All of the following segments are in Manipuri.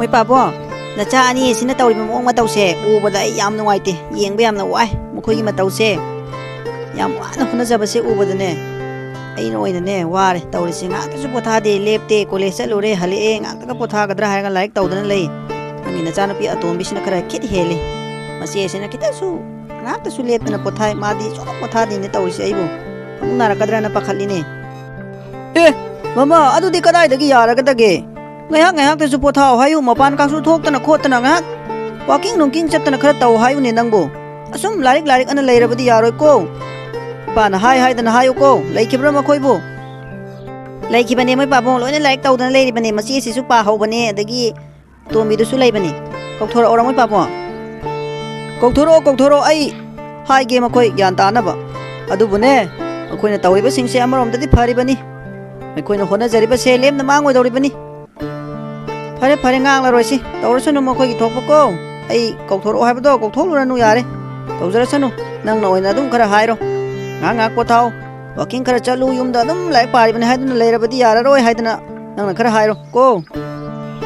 Moi pabo nacha ani sina tawri mong matawse ubada ay yam nuwaite yengba yam na wai mukhoy gi matawse yam wana khuna jabase ubada ne ai no ina ne ware tawri singa ta su potha de lepte college lore hale e nga ta potha gadra ha ga like tawdana lei ngi na chana pi atom bisina khara khit hele masi sina kita su nga ta su lepna potha madi so potha de ne tawri se aibu amna ra kadra na pakhali ne mama adu di kadai dagi yara ga dage ngayak te su potha hayu mapan ka su thok tana khot tana ngak walking nungking chat tana khara taw hayu ne nangbo asum larik ana leirabadi yaroi ko pa na hai dana hayu ko leikibra ma khoibo leikibane moi pa bong loina laik taw dana leiri bane masi si su pa hau bane adagi tombi du su lei bane kokthora ora moi pa bong kokthoro ai hai ge ma khoi gyan ta na ba adu bune akoina tawriba singse amarom dadi phari bani akoina hona jariba se lem na mangoi dori bani fare ngang la roisi tawrasanu makhoi gi thokpa ko ai kokthoro haibdo koktholuranu yare tawjarasanu nang na oina dum khara hairo ngak pothau walking khara chalu yumda dum lai pari bane haiduna leirabadi yara roi haiduna nang na khara hairo ko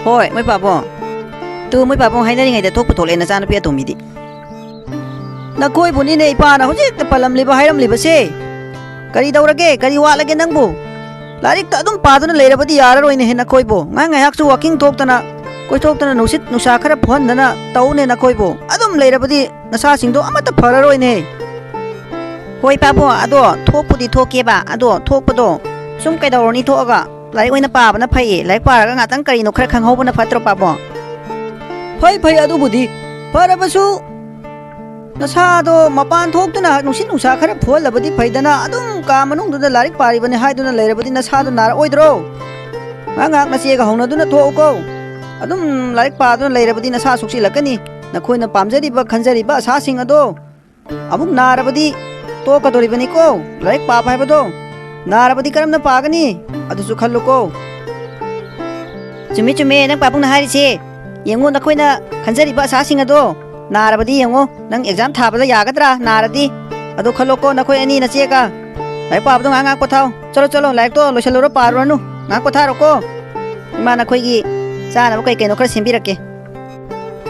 hoi moi papo tu moi papo hainari ngai da thokpa thole na chana pi atomi di na koi buni ne ipa na hojik ta palam liba hairam liba se kari daurage kari walage nangbu larik ta adum paduna leirabadi yara roine hena khoibo ngai hak su walking thoktana koi thoktana nusit nusa khara phondana taune na khoibo adum leirabadi nasa singdo amata phara roine hoi pabo ado thokpudi thokeba ado thokpado sum kai dawroni thoga larik oina pabana phai larik paraga ngatang kari no khara khanghobana phatro pabo phai adu budi parabasu nasado mapan thoktuna nusit nusa khara pholabadi phaidana adum ka manungduda larik paribane haiduna leirabadi nasado nara oidro ngak nasiega honaduna thoko adum larik paduna leirabadi nasa suksi lakani nakhoina pamjariba khanjariba asa sing ado amuk narabadi to kadoribani ko larik pa haibado narabadi karamna pagani adusu khallu ko chumi nang papung na harise yengo nakhoina khanjariba asa sing ado narabadi yengo nang exam thabada yagadra naradi adu khallo ko nakhoi ani na cheka lai pa abdu ngak pothau chalo laik to loisaluro parwanu ngak potharo ko ima nakhoi gi chana ba kai kai no khara simbirake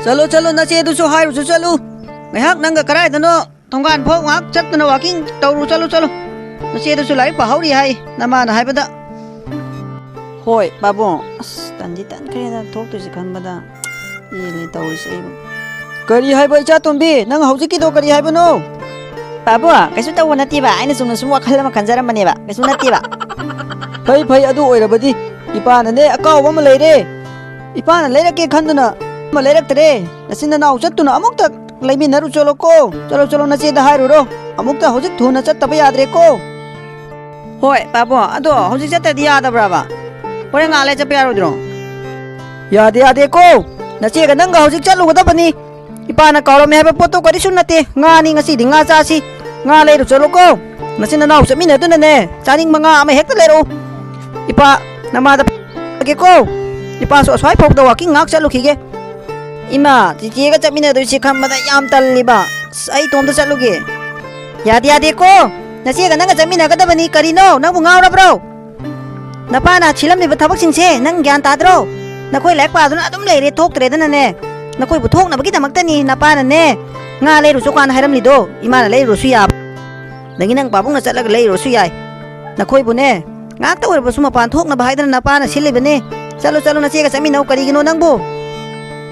chalo na che du su hairu su chalo ngahak nang ga karai dano thonggan phok ngak chatna walking tawru chalo na che du su lai pa hauri hai nama na haibada hoi babo tanji tan kare thok tu si khanbada ile tawri sei kari haiba icha tombi nang haujiki do kari haiba no babo kaisu taw nati ba aina sungna sum wakhal ma khanjara mane ba kaisu nati ba phai adu oirabadi ipana ne akaw ba leire ipana leirake khanduna ma leiraktre nasina naw chattuna amukta leimi naru cholo ko chalo na che da hairu ro amukta hojik thuna chattaba yadre ko hoi babo ado hojik chatta di yada braba pore ngale chape yarodro yade ko na che ga nang ga hojik chalu ga bani ipana kawlo me haba poto kari sunate ngani ngasi di nga cha si nga leiru cholo ko nasina naw chamina tu ne chaning manga ama hekta leru ipa namada ke ko ipa so swai phok do walking ngak chalu khige ima chichi ga chamina du si khamada yam talliba sai tom da chalu ge yade ko nasi ga nang chamina ga da bani kari no nang bu ngawra bro napana chilam ni ba thabak singse nang gyan ta dro nakhoi lek pa dun adum leire thok tre dana ne nakoi bu thok na bagi damak tani napana ne nga leiru chokana hairam lido imana leiru su ya nagi nang babung na chatlaga leiru su yai nakoi bu ne ngak ta wer basuma pan thok na bahai dana napana sile bane chalo na chega chami nau kari gino nang bu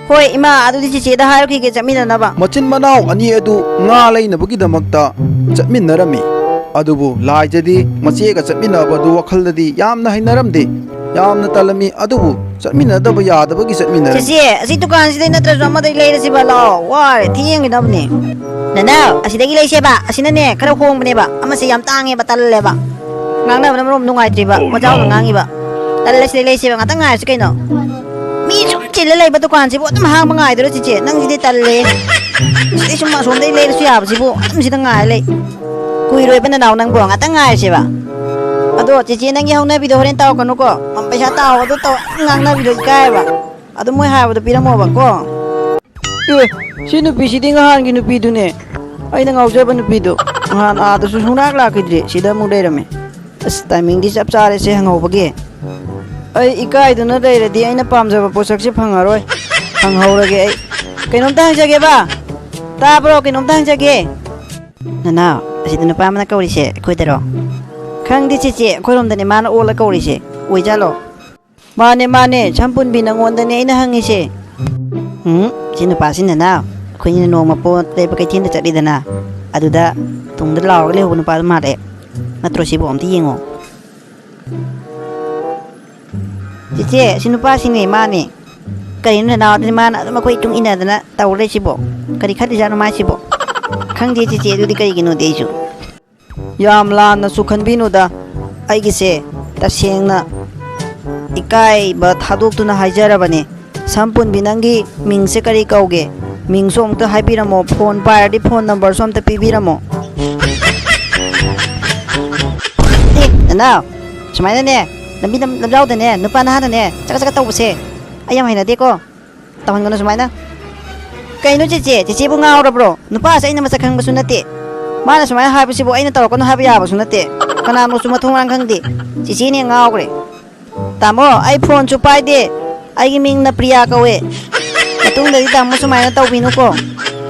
hoi ima adu di che da hairo ki ge chami na ba machin manau ani adu nga leina bagi damakta chatmin narami adubu laijadi machega chatmina badu wakhaldi yamna hainaramde yamna talami adubu chatmina daba yadabagi chatmina che asi dukan si na tra ma dai leira si ba lo war thieng gi dabni nana asi dagi lei se ba asina ne khara khong bne ba ama se yam tange ba tal le ba ngang na rom nungai tri ba ma jaw ngangi ba tal le se lei se ba ngata ngai se kai no mi chum che le lei ba dukan si bo tum hang ba ngai dro chi che nang ji tal le si chum ma som dai leira si ya ba si bo tum si da ngai le kui roi ba na naw nang bo ngata ngai se ba ado chichi nangi hauna bi do horen taw kanu ko mam paisa taw ado to ngang na bi do kai ba ado moi ha ba piramo ba ko si nupi si dinga han gi nupi du ne ai na ngau je ba nupi do han a do su sunak la kidre si da mu dai rame as timing di sap sare se hangau ba ge ꯑꯩ ꯏꯀꯥꯏꯗꯨꯅ ꯂꯩꯔꯗꯤ ꯑꯩꯅ ꯄꯥꯝꯖꯕ ꯄꯣꯠꯁꯛꯁꯦ ꯐꯪꯉꯔꯣꯏ ꯐꯪꯍꯧꯔꯒꯦ ꯑꯩ ꯀꯩꯅꯣꯝꯇ ꯍꯪꯖꯒꯦꯕ ꯇꯥꯕ꯭ꯔꯣ ꯀꯩꯅꯣꯝꯇ ꯍꯪꯖꯒꯦ ꯅꯅꯥꯎ ꯑꯁꯤꯗ ꯅꯨꯄꯥ ꯑꯃꯅ ꯀꯧꯔꯤꯁꯦ ꯑꯩꯈꯣꯏꯗꯔꯣ ꯈꯪꯗꯦ ꯆꯦꯆꯦ ꯑꯩꯈꯣꯏꯔꯣꯝꯗꯅꯦ ꯃꯥꯅ ꯑꯣꯜꯂ ꯀꯧꯔꯤꯁꯦ ꯑꯣꯏꯖꯥꯠꯂꯣ ꯃꯥꯅꯦ ꯃꯥꯅꯦ ꯁꯝꯄꯨꯟꯕꯤ ꯅꯪꯉꯣꯟꯗꯅꯦ ꯑꯩꯅ ꯍꯪꯉꯤꯁꯦ ꯁꯤ ꯅꯨꯄꯥꯁꯤ ꯅꯅꯥꯎ ꯑꯩꯈꯣꯏꯅ ꯅꯣꯡꯃ ꯄꯣꯠ ꯂꯩꯕ ꯀꯩꯊꯦꯜꯗ ꯆꯠꯂꯤꯗꯅ ꯑꯗꯨꯗ ꯇꯨꯡꯗ ꯂꯥꯎꯔꯒ ꯂꯩꯍꯧꯕ ꯅꯨꯄꯥꯗꯣ ꯃꯥꯜꯂꯦ ꯅꯠꯇ꯭ꯔꯣ ꯁꯤꯕꯨ ꯑꯝꯇ ꯌꯦꯡꯉꯣ ꯆꯦꯆꯦ ꯁꯤ ꯅꯨꯄꯥꯁꯤꯅꯦ ꯃꯥꯅꯦ ꯀꯔꯤꯅꯣ ꯅꯅꯥꯎ ꯑꯗꯨꯗꯤ ꯃꯥꯅ ꯑꯗꯨꯝ ꯑꯩꯈꯣꯏ ꯏꯇꯨꯡ ꯏꯟꯅꯗꯅ ꯇꯧꯔ ꯂꯩꯁꯤꯕꯣ ꯀꯔꯤ ꯈꯜꯂꯤꯖꯥꯠꯅꯣ ꯃꯥꯁꯤꯕꯣ ꯈꯪꯗꯦ ꯆꯦꯆꯦ ꯑꯗꯨꯗꯤ ꯀꯔꯤꯒꯤꯅꯣꯗꯤ ꯑꯩꯁꯨ ꯌꯥꯝ ꯂꯥꯟꯅꯁꯨ ꯈꯟꯕꯤꯅꯨꯗ ꯑꯩꯒꯤꯁꯦ ꯇꯁꯦꯡꯅ ꯏꯀꯥꯏꯕ ꯊꯥꯗꯣꯛꯇꯨꯅ ꯍꯥꯏꯖꯔꯕꯅꯦ ꯁꯝꯄꯨꯟꯕꯤ ꯅꯪꯒꯤ ꯃꯤꯡꯁꯦ ꯀꯔꯤ ꯀꯧꯒꯦ ꯃꯤꯡꯁꯨ ꯑꯃꯨꯛꯇ ꯍꯥꯏꯕꯤꯔꯝꯃꯣ ꯐꯣꯟ ꯄꯥꯏꯔꯗꯤ ꯐꯣꯟ ꯅꯝꯕꯔꯁꯨ ꯑꯝꯇ ꯄꯤꯕꯤꯔꯝꯃꯣ ꯅꯅꯥꯎ ꯁꯨꯃꯥꯏꯅꯅꯦ ꯂꯝꯖꯥꯎꯗꯅꯦ ꯅꯨꯄꯥ ꯅꯍꯥꯗꯅꯦ ꯆꯀꯠ ꯆꯀꯠ ꯇꯧꯕꯁꯦ ꯑꯩ ꯌꯥꯝ ꯍꯩꯅꯗꯦꯀꯣ ꯇꯧꯍꯟꯒꯅꯨ ꯁꯨꯃꯥꯏꯅ ꯀꯩꯅꯣ ꯆꯦꯆꯦ ꯆꯦꯆꯦꯕꯨ ꯉꯥꯎꯔꯕ꯭ꯔꯣ ꯅꯨꯄꯥꯁꯦ ꯑꯩꯅ ꯃꯁꯛ ꯈꯪꯕꯁꯨ ꯅꯠꯇꯦ ꯃꯥꯅ ꯁꯨꯃꯥꯏꯅ ꯍꯥꯏꯕꯁꯤꯕꯨ ꯑꯩꯅ ꯇꯧꯔꯛꯀꯅꯨ ꯍꯥꯏꯕ ꯌꯥꯕꯁꯨ ꯅꯠꯇꯦ ꯀꯅꯥꯅꯣꯁꯨ ꯃꯊꯣꯡ ꯃꯔꯝ ꯈꯪꯗꯦ ꯆꯦꯆꯦꯅꯦ ꯉꯥꯎꯈ꯭ꯔꯦ ꯇꯥꯃꯣ ꯑꯩ ꯐꯣꯟꯁꯨ ꯄꯥꯏꯗꯦ ꯑꯩꯒꯤ ꯃꯤꯡꯅ ꯄ꯭ꯔꯤꯌꯥ ꯀꯧꯋꯦ ꯃꯇꯨꯡꯗꯗꯤ ꯇꯥꯃꯣ ꯁꯨꯃꯥꯏꯅ ꯇꯧꯕꯤꯅꯨꯀꯣ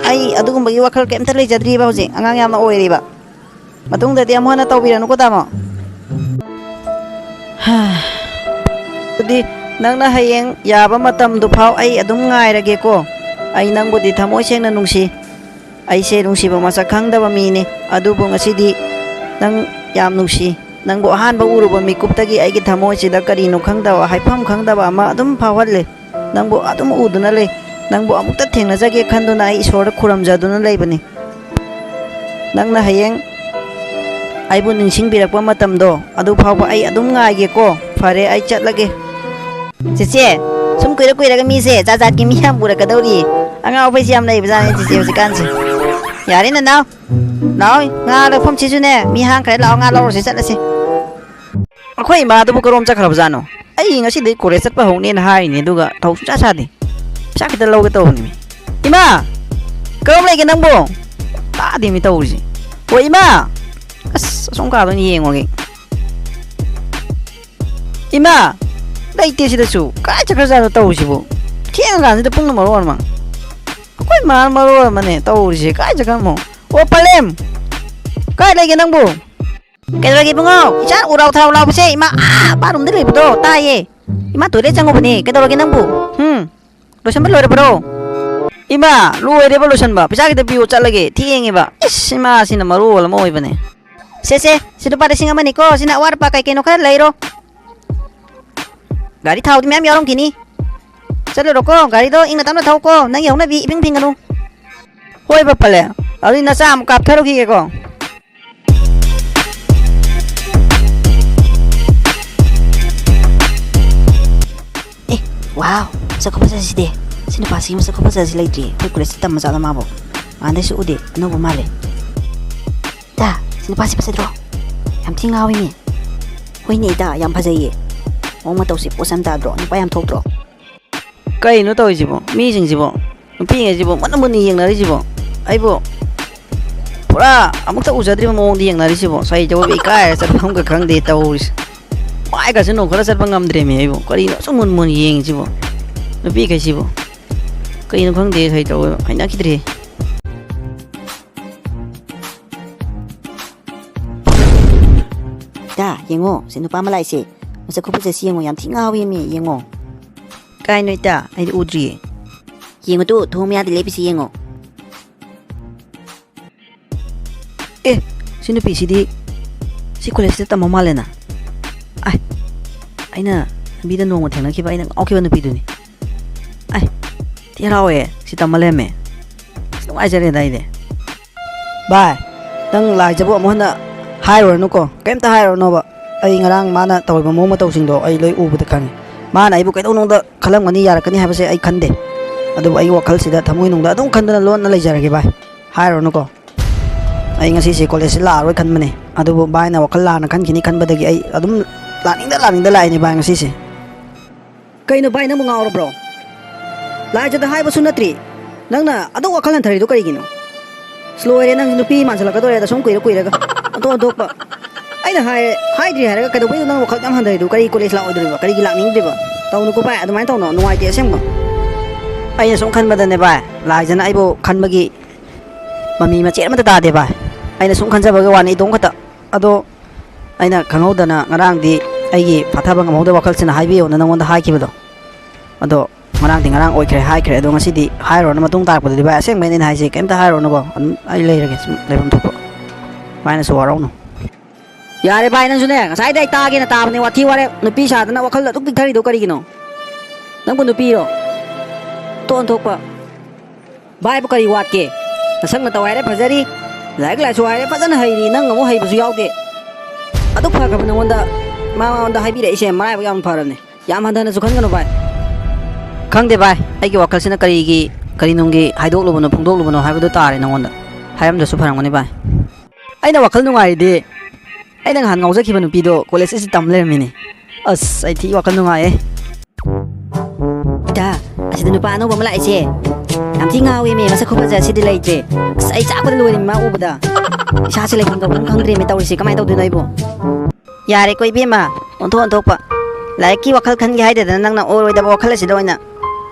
ꯑꯩ ꯑꯗꯨꯒꯨꯝꯕꯒꯤ ꯋꯥꯈꯜ ꯀꯩꯝꯇ ꯂꯩꯖꯗ꯭ꯔꯤꯕ ꯍꯧꯖꯤꯛ ꯑꯉꯥꯡ ꯌꯥꯝꯅ ꯑꯣꯏꯔꯤꯕ ꯃꯇꯨꯡꯗꯗꯤ ꯑꯃꯨꯛ ꯍꯟꯅ ꯇꯧꯕꯤꯔꯅꯨꯀꯣ ꯇꯥꯃꯣ ꯑꯗꯨꯗꯤ ꯅꯪꯅ ꯍꯌꯦꯡ ꯌꯥꯕ ꯃꯇꯝꯗꯨ ꯐꯥꯎ ꯑꯩ ꯑꯗꯨꯝ ꯉꯥꯏꯔꯒꯦꯀோ ꯑꯩ ꯅꯪꯕꯨꯗꯤ ꯊꯃꯣꯏ センꯅ ꯅꯨꯡꯁꯤ ꯑꯩꯁꯦ ꯅꯨꯡꯁꯤꯕ ꯃꯁꯛ ꯈꯪꯗꯕ ꯃꯤꯅꯤ ꯑꯗꯨꯕꯨ ꯉꯁꯤꯗꯤ ꯅꯪ ꯌꯥꯝ ꯅꯨꯡꯁꯤ ꯅꯪꯕꯨ ꯑꯍꯥꯟꯕ ꯎꯔꯨꯕ ꯃꯤꯀꯨꯞꯇꯒꯤ ꯑꯩꯒꯤ ꯊꯃꯣꯏꯁꯤꯗ ꯀꯔꯤꯅꯣ ꯈꯪꯗꯕ ꯍꯥꯏꯐꯝ ꯈꯪꯗꯕ ꯑꯃ ꯑꯗꯨꯝ ꯐꯥꯎꯍꯜꯂꯦ ꯅꯪꯕꯨ ꯑꯗꯨꯝ ꯎꯗꯨꯅ ꯂꯩ ꯅꯪꯕꯨ ꯑꯃꯨꯛꯇ ꯊꯦꯡꯅꯖꯒꯦ ꯈꯟꯗꯨꯅ ꯑꯩ ꯏꯁꯣꯔꯗ ꯈꯨꯔꯨꯝꯖꯗꯨꯅ ꯂꯩꯕꯅꯤ ꯅꯪꯅ ꯍꯌꯦꯡ ꯑꯩꯕꯨ ꯅꯤꯡꯁꯤꯡꯕꯤꯔꯛꯄ ꯃꯇꯝꯗꯣ ꯑꯗꯨ ꯐꯥꯎꯕ ꯑꯩ ꯑꯗꯨꯝ ꯉꯥꯏꯒꯦꯀꯣ ꯐꯔꯦ ꯑꯩ ꯆꯠꯂꯒꯦ ꯆꯦꯆꯦ ꯁꯨꯝ ꯀꯨꯏꯔꯒ ꯃꯤꯁꯦ ꯖꯥꯠ ꯖꯥꯠꯀꯤ ꯃꯤ ꯌꯥꯝ ꯎꯔꯛꯀꯗꯧꯔꯤ ꯑꯉꯥꯎꯕꯩꯁꯦ ꯌꯥꯝ ꯂꯩꯕꯖꯥꯠꯅꯤ ꯆꯦꯆꯦ ꯍꯧꯖꯤꯛꯀꯥꯟꯁꯦ ꯌꯥꯔꯦ ꯅꯅꯥꯎ ꯂꯥꯛꯑꯣ ꯉꯥ ꯂꯧꯐꯝꯁꯤꯁꯨꯅꯦ ꯃꯤ ꯍꯥꯡꯈ꯭ꯔꯦ ꯂꯥꯛꯑꯣ ꯉꯥ ꯂꯧꯔꯨꯁꯤ ꯆꯠꯂꯁꯤ ꯑꯩꯈꯣꯏ ꯏꯃꯥꯗꯨꯕꯨ ꯀꯔꯣꯝ ꯆꯠꯈ꯭ꯔꯕꯖꯥꯠꯅꯣ ꯑꯩ ꯉꯁꯤꯗꯩ ꯀꯣꯂꯦꯖ ꯆꯠꯄ ꯍꯧꯅꯦꯅ ꯍꯥꯏꯔꯤꯅꯦ ꯑꯗꯨꯒ ꯊꯧ ꯁꯨꯡꯆꯥ ꯁꯥꯗꯦ ꯄꯩꯁꯥ ꯈꯤꯇ ꯂꯧꯒꯦ ꯇꯧꯕꯅꯤ ꯏꯃꯥ ꯀꯔꯣꯝ ꯂꯩꯒꯦ ꯅꯪꯕꯨ ꯇꯥꯗꯦ ꯃꯤ ꯇꯧꯔꯤꯁꯦ ꯍꯣꯏ ꯏꯃꯥ ꯑꯁ ꯑꯁꯣꯝ ꯀꯥꯗ ꯑꯣꯏꯅ ꯌꯦꯡꯉꯨꯒꯦ ꯏꯃꯥ ꯂꯩꯇꯦ ꯁꯤꯗꯁꯨ ꯀꯥꯏ ꯆꯠꯈ꯭ꯔꯖꯥꯠꯅꯣ ꯇꯧꯔꯤꯁꯤꯕꯨ ꯊꯦꯡꯉꯀꯥꯟꯁꯤꯗ ꯄꯨꯡꯅ ꯃꯔꯣꯟ ꯑꯃ ꯑꯩꯈꯣꯏ ꯃꯥꯅ ꯃꯔꯣꯟ ꯑꯃꯅꯦ ꯇꯧꯔꯤꯁꯦ ꯀꯥꯏ ꯆꯠꯈ꯭ꯔꯃꯣ ꯑꯣ ꯄꯂꯦꯝ ꯀꯥꯏ ꯂꯩꯒꯦ ꯅꯪꯕꯨ ꯀꯩꯗꯧꯔꯒꯦ ꯏꯕꯨꯡꯉꯣ ꯏꯆꯥ ꯎꯔꯥꯎ ꯊꯔꯥꯎ ꯂꯥꯎꯕꯁꯦ ꯏꯃꯥ ꯕꯥꯠꯔꯨꯝꯗ ꯂꯩꯕꯗꯣ ꯇꯥꯏꯌꯦ ꯏꯃꯥ ꯇꯣꯏꯂꯦꯠ ꯆꯪꯉꯨꯕꯅꯦ ꯀꯩꯗꯧꯔꯒꯦ ꯅꯪꯕꯨ ꯂꯣꯏꯁꯟꯕ ꯂꯣꯏꯔꯕ꯭ꯔꯣ ꯏꯃꯥ ꯂꯣꯏꯔꯦꯕ ꯂꯣꯏꯁꯟꯕ ꯄꯩꯁꯥ ꯈꯤꯇ ꯄꯤꯌꯣ ꯆꯠꯂꯒꯦ ꯊꯦꯡꯉꯦꯕ ꯏꯁ ꯏꯃꯥꯁꯤꯅ ꯃꯔꯣꯜ ꯑꯃ ꯑꯣꯏꯕꯅꯦ ꯁꯦ ꯁꯤ ꯂꯨꯄꯥ 1,000,000ꯅꯤꯀꯣ ꯁꯤꯅ ꯑꯋꯥꯠ ꯑꯄꯥ ꯀꯩꯅꯣ ꯈꯔ ꯂꯩꯔꯣ ꯒꯥꯔꯤ ꯊꯥꯎꯗꯤ ꯃꯌꯥꯝ ꯌꯥꯎꯔꯝꯈꯤꯅꯤ ꯆꯠꯂꯨꯔꯣꯀꯣ ꯒꯥꯔꯤꯗꯣ ꯏꯪꯅ ꯇꯞꯅ ꯊꯧꯀꯣ ꯅꯪꯒꯤ ꯍꯧꯅꯕꯤ ꯏꯐꯤꯡ ꯐꯤꯡꯒꯅꯨ ꯍꯣꯏ ꯄꯂꯦ ꯑꯗꯨꯗꯤ ꯅꯆꯥ ꯑꯃꯨꯛ ꯀꯥꯞꯊꯔꯨꯈꯤꯒꯦꯀꯣ ꯋꯥꯎ ꯃꯁꯛ ꯈꯨꯐꯖꯁꯤꯗꯤ ꯁꯤ ꯅꯨꯄꯥꯁꯤꯒꯤ ꯃꯁꯛ ꯈꯨꯐꯖꯁꯤ ꯂꯩꯇ꯭ꯔꯤ ꯑꯩꯈꯣꯏ ꯀꯣꯂꯦꯖꯇ ꯇꯝꯕ ꯖꯥꯠꯂ ꯃꯥꯕꯨ ꯅꯍꯥꯟꯗꯩꯁꯨ ꯎꯗꯦ ꯑꯅꯧꯕ ꯃꯥꯜꯂꯦ ꯏꯇꯥ ꯁꯤ ꯅꯨꯄꯥꯁꯤ ꯐꯖꯗ꯭ꯔꯣ ꯌꯥꯝ ꯊꯤ ꯉꯥꯎꯏꯅꯦ ꯍꯣꯏꯅꯦ ꯏꯇꯥ ꯌꯥꯝ ꯐꯖꯩꯌꯦ ꯃꯑꯣꯡ ꯃꯇꯧꯁꯤ ꯄꯣꯠꯁꯝ ꯇꯥꯗ꯭ꯔꯣ ꯅꯨꯄꯥ ꯌꯥꯝ ꯊꯣꯛꯇ꯭ꯔꯣ ꯀꯩꯅꯣ ꯇꯧꯔꯤꯁꯤꯕꯣ ꯃꯤꯁꯤꯡꯁꯤꯕꯣ ꯅꯨꯄꯤꯉꯩꯁꯤꯕꯣ ꯃꯨꯟꯅ ꯌꯦꯡꯅꯔꯤꯁꯤꯕꯣ ꯑꯩꯕꯨ ꯄꯨꯔꯥ ꯑꯃꯨꯛꯇ ꯎꯖꯗ꯭ꯔꯤꯕ ꯃꯑꯣꯡꯗ ꯌꯦꯡꯅꯔꯤꯁꯤꯕꯣ ꯁꯩ ꯖꯒꯣꯏ ꯏꯀꯥꯏꯔ ꯆꯠꯐꯝꯒ ꯈꯪꯗꯦ ꯇꯧꯔꯤꯁꯦ ꯃꯥꯏꯒꯁꯦ ꯅꯣꯡꯈꯠꯂ ꯆꯠꯄ ꯉꯝꯗ꯭ꯔꯦꯃꯤ ꯑꯩꯕꯨ ꯀꯔꯤꯅꯣ ꯑꯁꯨꯛ ꯃꯨꯟ ꯌꯦꯡꯉꯤꯁꯤꯕꯣ ꯅꯨꯄꯤꯈꯩꯁꯤꯕꯨ ꯀꯩꯅꯣ ꯈꯪꯗꯦ ꯁꯩ ꯇꯧꯋꯦꯕ ꯍꯩꯅꯈꯤꯗ꯭ꯔꯦ ꯏꯇꯥ ꯌꯦꯡꯉꯣ ꯁꯤ ꯅꯨꯄꯥ ꯑꯃ ꯂꯥꯛꯏꯁꯦ ꯃꯁꯛ ꯈꯨꯐꯖꯁꯤ ꯌꯦꯡꯉꯣ ꯌꯥꯝ ꯊꯤ ꯉꯥꯎꯋꯦꯃꯤ ꯌꯦꯡꯉꯣ ꯀꯥꯏꯅꯣ ꯏꯇꯥ ꯑꯩꯗꯤ ꯎꯗ꯭ꯔꯤꯌꯦ ꯌꯦꯡꯉꯣ ꯇꯨ ꯊꯣꯡ ꯃꯌꯥꯗ ꯂꯦꯞꯄꯤꯁꯤ ꯌꯦꯡꯉꯣ ꯁꯤ ꯅꯨꯄꯤꯁꯤꯗꯤ ꯁꯤ ꯀꯣꯂꯦꯖꯇ ꯇꯝꯕ ꯃꯥꯜꯂꯦꯅ ꯑꯩꯅ ꯂꯝꯕꯤꯗ ꯅꯣꯡꯃ ꯊꯦꯡꯅꯈꯤꯕ ꯑꯩꯅ ꯉꯥꯎꯈꯤꯕ ꯅꯨꯄꯤꯗꯨꯅꯤ ꯊꯤ ꯍꯔꯥꯎꯋꯦ ꯁꯤ ꯇꯝꯕ ꯂꯩꯔꯝꯃꯦ ꯑꯁ ꯅꯨꯡꯉꯥꯏꯖꯔꯦꯗ ꯑꯩꯗꯤ ꯚꯥꯏ ꯅꯪ ꯂꯥꯏꯖꯕꯨ ꯑꯃꯨꯛ ꯍꯟꯅ ꯍꯥꯏꯔꯨꯔꯅꯨꯀꯣ ꯀꯩꯝꯇ ꯍꯥꯏꯔꯨꯔꯅꯣꯕ ꯑꯩ ꯉꯔꯥꯡ ꯃꯥꯅ ꯇꯧꯔꯤꯕ ꯃꯑꯣꯡ ꯃꯇꯧꯁꯤꯡꯗꯣ ꯑꯩ ꯂꯣꯏ ꯎꯕꯗ ꯈꯪꯉꯤ ꯃꯥꯅ ꯑꯩꯕꯨ ꯀꯩꯗꯧꯅꯨꯡꯗ ꯈꯜꯂꯝꯒꯅꯤ ꯌꯥꯔꯛꯀꯅꯤ ꯍꯥꯏꯕꯁꯦ ꯑꯩ ꯈꯟꯗꯦ ꯑꯗꯨꯕꯨ ꯑꯩꯒꯤ ꯋꯥꯈꯜꯁꯤꯗ ꯊꯃꯣꯏꯅꯨꯡꯗ ꯑꯗꯨꯝ ꯈꯟꯗꯨꯅ ꯂꯣꯟꯅ ꯂꯩꯖꯔꯒꯦ ꯚꯥꯏ ꯍꯥꯏꯔꯨꯔꯅꯨꯀꯣ ꯑꯩ ꯉꯁꯤꯁꯦ ꯀꯣꯂꯦꯖꯁꯦ ꯂꯥꯛꯑꯔꯣꯏ ꯈꯟꯕꯅꯦ ꯑꯗꯨꯕꯨ ꯚꯥꯏꯅ ꯋꯥꯈꯜ ꯂꯥꯟꯅ ꯈꯟꯈꯤꯅꯤ ꯈꯟꯕꯗꯒꯤ ꯑꯩ ꯑꯗꯨꯝ ꯂꯥꯛꯅꯤꯡꯗ ꯂꯥꯛꯏꯅꯦ ꯚꯥꯏ ꯉꯁꯤꯁꯦ ꯀꯩꯅꯣ ꯚꯥꯏ ꯅꯪꯕꯨ ꯉꯥꯎꯔꯕ꯭ꯔꯣ ꯂꯥꯏꯖꯗ ꯍꯥꯏꯕꯁꯨ ꯅꯠꯇ꯭ꯔꯤ ꯅꯪꯅ ꯑꯗꯨꯛ ꯋꯥꯈꯜ ꯍꯟꯊꯔꯤꯗꯣ ꯀꯔꯤꯒꯤꯅꯣ ꯂꯣꯏꯔꯦ ꯅꯪ ꯅꯨꯄꯤ ꯃꯥꯟꯁꯤꯜꯂꯛꯀꯗꯧꯔꯦꯗ ꯁꯨꯝ ꯀꯨꯏꯔꯒ ꯑꯣꯟꯊꯣꯛꯄ ꯑꯩꯅ ꯍꯥꯏꯗ꯭ꯔꯤ ꯍꯥꯏꯔꯒ ꯀꯩꯗꯧꯕꯩꯅꯣ ꯅꯪ ꯋꯥꯈꯜ ꯌꯥꯝ ꯍꯟꯊꯔꯤꯗꯨ ꯀꯔꯤ ꯀꯣꯂꯦꯖ ꯂꯥꯛꯑꯣꯏꯗꯣꯔꯤꯕ ꯀꯔꯤꯒꯤ ꯂꯥꯛꯅꯤꯡꯗ꯭ꯔꯤꯕ ꯇꯧꯅꯨꯀꯣ ꯚꯥꯏ ꯑꯗꯨꯃꯥꯏꯅ ꯇꯧꯅꯣ ꯅꯨꯡꯉꯥꯏꯇꯦ ꯑꯁꯦꯡꯕ ꯑꯩꯅ ꯁꯨꯝ ꯈꯟꯕꯗꯅꯦ ꯚꯥꯏ ꯂꯥꯏꯖꯅ ꯑꯩꯕꯨ ꯈꯟꯕꯒꯤ ꯃꯃꯤ ꯃꯆꯦꯠ ꯑꯃꯠꯇ ꯇꯥꯗꯦ ꯚꯥꯏ ꯑꯩꯅ ꯁꯨꯝ ꯈꯟꯖꯕꯒꯤ ꯋꯥꯅꯤ ꯏꯇꯣꯝ ꯈꯛꯇ ꯑꯗꯣ ꯑꯩꯅ ꯈꯪꯍꯧꯗꯅ ꯉꯔꯥꯡꯗꯤ ꯑꯩꯒꯤ ꯐꯥꯊꯕ ꯉꯝꯍꯧꯗꯕ ꯋꯥꯈꯜꯁꯤꯅ ꯍꯥꯏꯕꯤꯌꯨꯅ ꯅꯪꯉꯣꯟꯗ ꯍꯥꯏꯈꯤꯕꯗꯣ ꯑꯗꯣ ꯉꯔꯥꯡꯗꯤ ꯉꯔꯥꯡ ꯑꯣꯏꯈ꯭ꯔꯦ ꯍꯥꯏꯈ꯭ꯔꯦ ꯑꯗꯣ ꯉꯁꯤꯗꯤ ꯍꯥꯏꯔꯨꯔꯅ ꯃꯇꯨꯡ ꯇꯥꯔꯛꯄꯗꯗꯤ ꯚꯥꯏ ꯑꯁꯦꯡꯕꯩꯅꯦ ꯑꯩꯅ ꯍꯥꯏꯁꯦ ꯀꯩꯝꯇ ꯍꯥꯏꯔꯨꯔꯅꯨꯀꯣ ꯑꯗꯨꯝ ꯑꯩ ꯂꯩꯔꯒꯦ ꯁꯨꯝ ꯂꯩꯐꯝ ꯊꯣꯛꯄ ꯚꯥꯏꯅꯁꯨ ꯋꯥꯔꯧꯅꯨ ꯌꯥꯔꯦ ꯚꯥꯏ ꯅꯪꯁꯨꯅꯦ ꯉꯁꯥꯏꯗ ꯑꯩ ꯇꯥꯒꯦꯅ ꯇꯥꯕꯅꯦ ꯋꯥꯊꯤ ꯋꯥꯔꯦꯝ ꯅꯨꯄꯤ ꯁꯥꯗꯅ ꯋꯥꯈꯜ ꯑꯗꯨꯛ ꯄꯤꯛꯊꯔꯤꯗꯣ ꯀꯔꯤꯒꯤꯅꯣ ꯅꯪꯕꯨ ꯅꯨꯄꯤꯔꯣ ꯇꯣꯟ ꯊꯣꯛꯄ ꯚꯥꯏꯕꯨ ꯀꯔꯤ ꯋꯥꯠꯀꯦ ꯅꯁꯛꯅ ꯇꯧ ꯍꯥꯏꯔꯦ ꯐꯖꯔꯤ ꯂꯥꯏꯔꯤꯛ ꯂꯥꯏꯁꯨ ꯍꯥꯏꯔꯦ ꯐꯖꯅ ꯍꯩꯔꯤ ꯅꯪ ꯑꯃꯨꯛ ꯍꯩꯕꯁꯨ ꯌꯥꯎꯗꯦ ꯑꯗꯨꯛ ꯐꯈ꯭ꯔꯕ ꯅꯪꯉꯣꯟꯗ ꯃꯉꯣꯟꯗ ꯍꯥꯏꯕꯤꯔꯛꯏꯁꯦ ꯃꯔꯥꯏꯕꯛ ꯌꯥꯝ ꯐꯔꯕꯅꯦ ꯌꯥꯝ ꯍꯟꯊꯅꯁꯨ ꯈꯟꯒꯅꯨ ꯚꯥꯏ ꯈꯪꯗꯦ ꯚꯥꯏ ꯑꯩꯒꯤ ꯋꯥꯈꯜꯁꯤꯅ ꯀꯔꯤ ꯅꯨꯡꯒꯤ ꯍꯥꯏꯗꯣꯛꯂꯨꯕꯅꯣ ꯐꯣꯡꯗꯣꯛꯂꯨꯕꯅꯣ ꯍꯥꯏꯕꯗꯨ ꯇꯥꯔꯦ ꯅꯪꯉꯣꯟꯗ ꯍꯥꯏꯔꯝꯗ꯭ꯔꯁꯨ ꯐꯔꯝꯒꯅꯤ ꯚꯥꯏ ꯑꯩꯅ ꯋꯥꯈꯜ ꯅꯨꯡꯉꯥꯏꯔꯤꯗꯤ ꯑꯩꯅ ꯉꯍꯥꯟ ꯉꯥꯎꯖꯈꯤꯕ ꯅꯨꯄꯤꯗꯣ ꯀꯣꯂꯦꯖ ꯇꯝ ꯂꯩꯔꯝꯃꯤꯅꯦ ꯑꯁ ꯑꯩ ꯊꯤ ꯋꯥꯈꯜ ꯅꯨꯡꯉꯥꯏꯌꯦ ꯏꯇꯥ ꯑꯁꯤꯗ ꯅꯨꯄꯥ ꯑꯅꯧꯕ ꯑꯃ ꯂꯥꯛꯏꯁꯦ ꯌꯥꯝ ꯊꯤ ꯉꯥꯎꯋꯦꯃꯦ ꯃꯁꯛ ꯈꯨꯐꯖ ꯑꯁꯤꯗꯤ ꯂꯩꯇ꯭ꯔꯦ ꯑꯁ ꯑꯩ ꯆꯥꯛꯄꯗ ꯂꯣꯏꯔꯦ ꯃꯥ ꯎꯕꯗ ꯏꯁꯥꯁꯦ ꯂꯩꯐꯝ ꯇꯧꯐꯝ ꯈꯪꯗ꯭ꯔꯦꯃꯦ ꯇꯧꯔꯤꯁꯦ ꯀꯃꯥꯏꯅ ꯇꯧꯗꯣꯏꯅꯣ ꯑꯩꯕꯨ ꯌꯥꯔꯦꯀꯣ ꯏꯕꯦꯝꯃ ꯑꯣꯟꯊꯣꯛꯄ ꯂꯥꯏꯔꯤꯛꯀꯤ ꯋꯥꯈꯜ ꯈꯟꯒꯦ ꯍꯥꯏꯗꯗꯅ ꯅꯪꯅ ꯑꯣꯏꯔꯣꯏꯗꯕ ꯋꯥꯈꯜ ꯑꯁꯤꯗ ꯑꯣꯏꯅ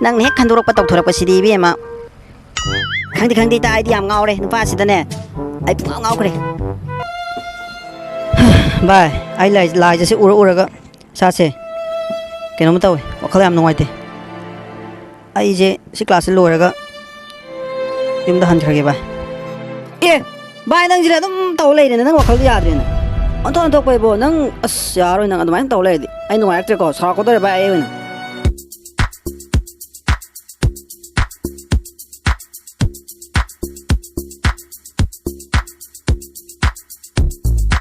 ꯅꯪꯅ ꯍꯦꯛ ꯈꯟꯗꯣꯔꯛꯄ ꯇꯧꯊꯣꯔꯛꯄꯁꯤꯗꯤ ꯏꯕꯦꯝꯃ ꯈꯪꯗꯦ ꯏꯇꯥ ꯑꯩꯗꯤ ꯌꯥꯝ ꯉꯥꯎꯔꯦ ꯅꯨꯄꯥꯁꯤꯗꯅꯦ ꯑꯩ ꯄꯨꯡꯉꯥꯎ ꯉꯥꯎꯈ꯭ꯔꯦ ꯚꯥꯏ ꯑꯩ ꯂꯥꯏꯖꯁꯦ ꯎꯔꯒ ꯏꯁꯥꯁꯦ ꯀꯩꯅꯣꯝ ꯇꯧꯋꯦ ꯋꯥꯈꯜ ꯌꯥꯝ ꯅꯨꯡꯉꯥꯏꯇꯦ ꯑꯩꯁꯦ ꯁꯤ ꯀ꯭ꯂꯥꯁꯁꯦ ꯂꯣꯏꯔꯒ ꯌꯨꯝꯗ ꯍꯟꯈ꯭ꯔꯒꯦ ꯚꯥꯏ ꯑꯦ ꯚꯥꯏ ꯅꯪꯁꯤꯗ ꯑꯗꯨꯝ ꯇꯧ ꯂꯩꯔꯦꯅꯦ ꯅꯪ ꯋꯥꯈꯜꯗꯣ ꯌꯥꯗ꯭ꯔꯦꯅꯦ ꯑꯣꯟꯊꯣꯛꯄ ꯏꯕꯣ ꯅꯪ ꯑꯁ ꯌꯥꯔꯣꯏ ꯅꯪ ꯑꯗꯨꯃꯥꯏꯅ ꯇꯧ ꯂꯩꯔꯗꯤ ꯑꯩ ꯅꯨꯡꯉꯥꯏꯔꯛꯇ꯭ꯔꯦꯀꯣ ꯁꯥꯎꯔꯛꯀꯗꯧꯔꯦ ꯚꯥꯏ ꯑꯩ ꯑꯣꯏꯅ